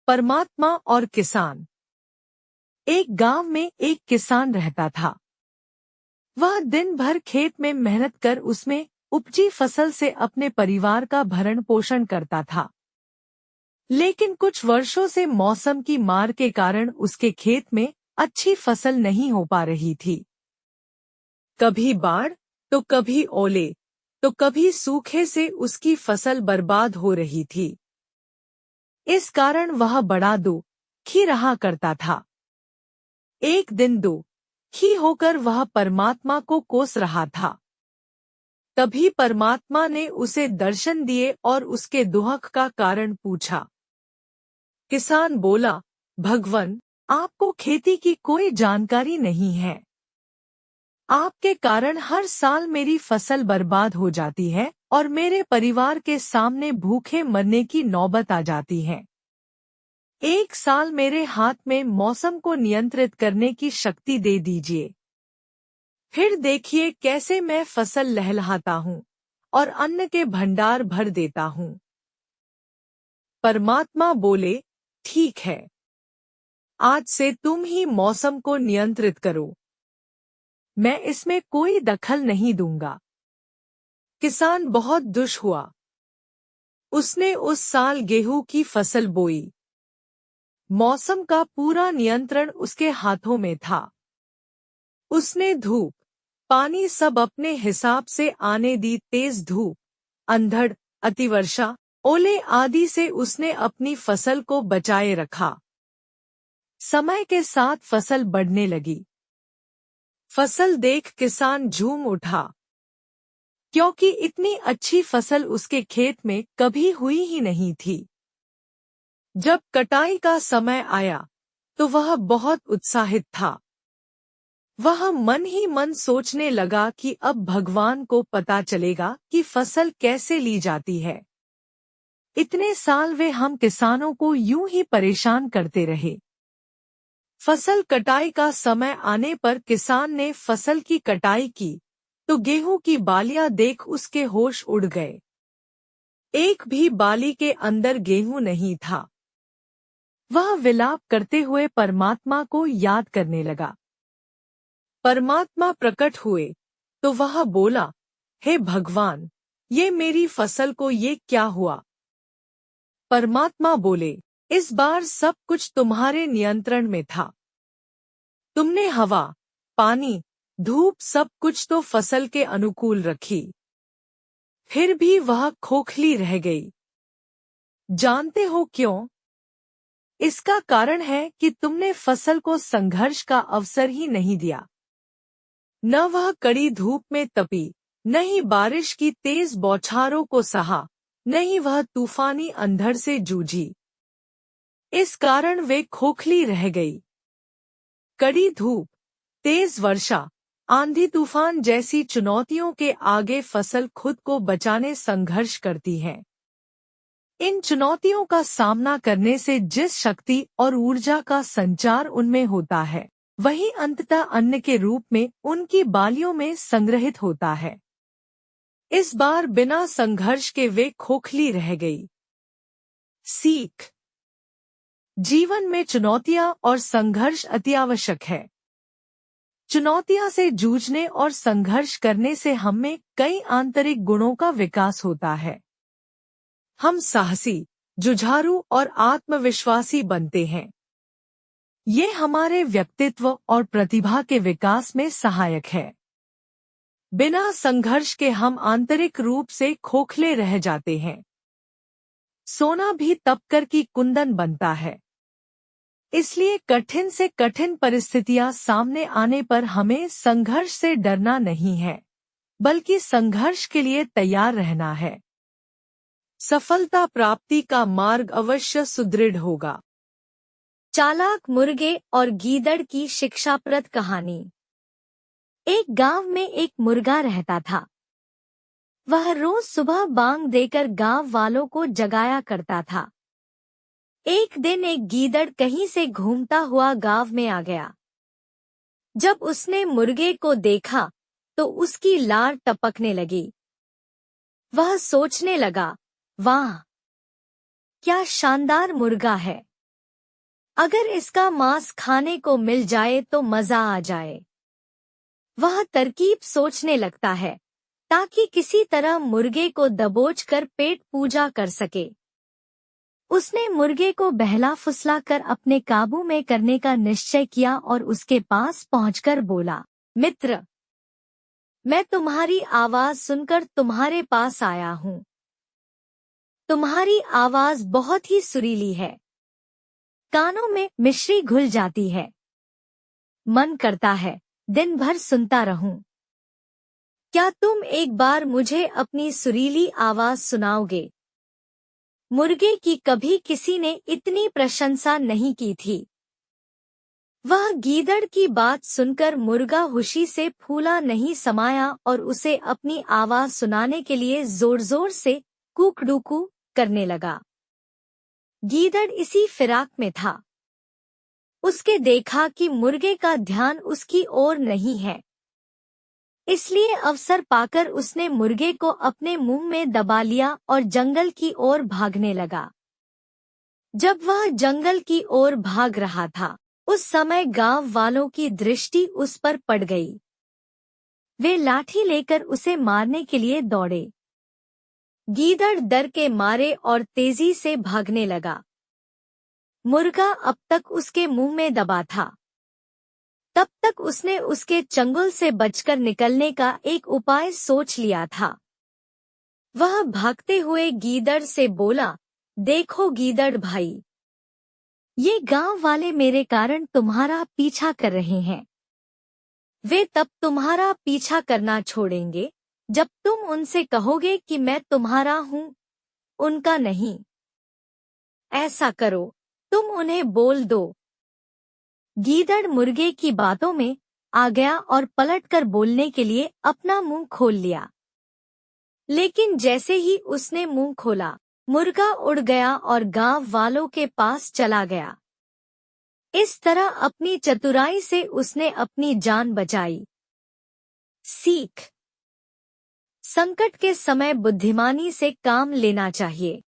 परमात्मा और किसान। एक गांव में एक किसान रहता था। वह दिन भर खेत में मेहनत कर उसमें उपजी फसल से अपने परिवार का भरण पोषण करता था। लेकिन कुछ वर्षों से मौसम की मार के कारण उसके खेत में अच्छी फसल नहीं हो पा रही थी। कभी बाढ़, तो कभी ओले, तो कभी सूखे से उसकी फसल बर्बाद हो रही थी। इस कारण वह बड़ा दुखी रहा करता था। एक दिन दुखी होकर वह परमात्मा को कोस रहा था। तभी परमात्मा ने उसे दर्शन दिए और उसके दुख का कारण पूछा। किसान बोला, भगवान, आपको खेती की कोई जानकारी नहीं है। आपके कारण हर साल मेरी फसल बर्बाद हो जाती है और मेरे परिवार के सामने भूखे मरने की नौबत आ जाती है। एक साल मेरे हाथ में मौसम को नियंत्रित करने की शक्ति दे दीजिए। फिर देखिए कैसे मैं फसल लहलहाता हूँ और अन्न के भंडार भर देता हूँ। परमात्मा बोले, ठीक है, आज से तुम ही मौसम को नियंत्रित करो। मैं इसमें कोई दखल नहीं दूंगा। किसान बहुत दुश हुआ। उसने उस साल गेहूं की फसल बोई। मौसम का पूरा नियंत्रण उसके हाथों में था। उसने धूप, पानी सब अपने हिसाब से आने दी। तेज धूप, अंधड़, अतिवर्षा, ओले आदि से उसने अपनी फसल को बचाए रखा। समय के साथ फसल बढ़ने लगी। फसल देख किसान झूम उठा, क्योंकि इतनी अच्छी फसल उसके खेत में कभी हुई ही नहीं थी। जब कटाई का समय आया तो वह बहुत उत्साहित था। वह मन ही मन सोचने लगा कि अब भगवान को पता चलेगा कि फसल कैसे ली जाती है। इतने साल वे हम किसानों को यूं ही परेशान करते रहे। फसल कटाई का समय आने पर किसान ने फसल की कटाई की तो गेहूं की बालियां देख उसके होश उड़ गए। एक भी बाली के अंदर गेहूं नहीं था। वह विलाप करते हुए परमात्मा को याद करने लगा। परमात्मा प्रकट हुए तो वह बोला, हे भगवान, ये मेरी फसल को ये क्या हुआ? परमात्मा बोले, इस बार सब कुछ तुम्हारे नियंत्रण में था। तुमने हवा, पानी, धूप सब कुछ तो फसल के अनुकूल रखी, फिर भी वह खोखली रह गई। जानते हो क्यों? इसका कारण है कि तुमने फसल को संघर्ष का अवसर ही नहीं दिया। न वह कड़ी धूप में तपी, न ही बारिश की तेज बौछारों को सहा, न ही वह तूफानी अंधड़ से जूझी। इस कारण वे खोखली रह गई। कड़ी धूप, तेज वर्षा, आंधी तूफान जैसी चुनौतियों के आगे फसल खुद को बचाने संघर्ष करती है। इन चुनौतियों का सामना करने से जिस शक्ति और ऊर्जा का संचार उनमें होता है, वही अंततः अन्न के रूप में उनकी बालियों में संग्रहित होता है। इस बार बिना संघर्ष के वे खोखली रह गई। सीख: जीवन में चुनौतियां और संघर्ष अतिआवश्यक है। चुनौतियां से जूझने और संघर्ष करने से हमें कई आंतरिक गुणों का विकास होता है। हम साहसी, जुझारू और आत्मविश्वासी बनते हैं। ये हमारे व्यक्तित्व और प्रतिभा के विकास में सहायक है। बिना संघर्ष के हम आंतरिक रूप से खोखले रह जाते हैं। सोना भी तपकर की कुंदन बनता है। इसलिए कठिन से कठिन परिस्थितियां सामने आने पर हमें संघर्ष से डरना नहीं है, बल्कि संघर्ष के लिए तैयार रहना है। सफलता प्राप्ति का मार्ग अवश्य सुदृढ़ होगा। चालाक मुर्गे और गीदड़ की शिक्षाप्रद कहानी। एक गांव में एक मुर्गा रहता था। वह रोज सुबह बांग देकर गांव वालों को जगाया करता था। एक दिन एक गीदड़ कहीं से घूमता हुआ गांव में आ गया। जब उसने मुर्गे को देखा तो उसकी लार टपकने लगी। वह सोचने लगा, वाह, क्या शानदार मुर्गा है। अगर इसका मांस खाने को मिल जाए तो मजा आ जाए। वह तरकीब सोचने लगता है ताकि किसी तरह मुर्गे को दबोचकर पेट पूजा कर सके। उसने मुर्गे को बहला फुसला कर अपने काबू में करने का निश्चय किया और उसके पास पहुंचकर बोला, मित्र, मैं तुम्हारी आवाज सुनकर तुम्हारे पास आया हूँ। तुम्हारी आवाज बहुत ही सुरीली है, कानों में मिश्री घुल जाती है। मन करता है दिन भर सुनता रहूं। क्या तुम एक बार मुझे अपनी सुरीली आवाज सुनाओगे? मुर्गे की कभी किसी ने इतनी प्रशंसा नहीं की थी। वह गीदड़ की बात सुनकर मुर्गा खुशी से फूला नहीं समाया और उसे अपनी आवाज सुनाने के लिए जोर जोर से कूकड़ूकू करने लगा। गीदड़ इसी फिराक में था। उसके देखा कि मुर्गे का ध्यान उसकी ओर नहीं है, इसलिए अवसर पाकर उसने मुर्गे को अपने मुंह में दबा लिया और जंगल की ओर भागने लगा। जब वह जंगल की ओर भाग रहा था, उस समय गांव वालों की दृष्टि उस पर पड़ गई। वे लाठी लेकर उसे मारने के लिए दौड़े। गीदड़ डर के मारे और तेजी से भागने लगा। मुर्गा अब तक उसके मुंह में दबा था। तब तक उसने उसके चंगुल से बचकर निकलने का एक उपाय सोच लिया था। वह भागते हुए गीदड़ से बोला, देखो गीदड़ भाई, ये गांव वाले मेरे कारण तुम्हारा पीछा कर रहे हैं। वे तब तुम्हारा पीछा करना छोड़ेंगे जब तुम उनसे कहोगे कि मैं तुम्हारा हूँ, उनका नहीं। ऐसा करो, तुम उन्हें बोल दो। गीदड़ मुर्गे की बातों में आ गया और पलटकर बोलने के लिए अपना मुंह खोल लिया। लेकिन जैसे ही उसने मुंह खोला, मुर्गा उड़ गया और गांव वालों के पास चला गया। इस तरह अपनी चतुराई से उसने अपनी जान बचाई। सीख: संकट के समय बुद्धिमानी से काम लेना चाहिए।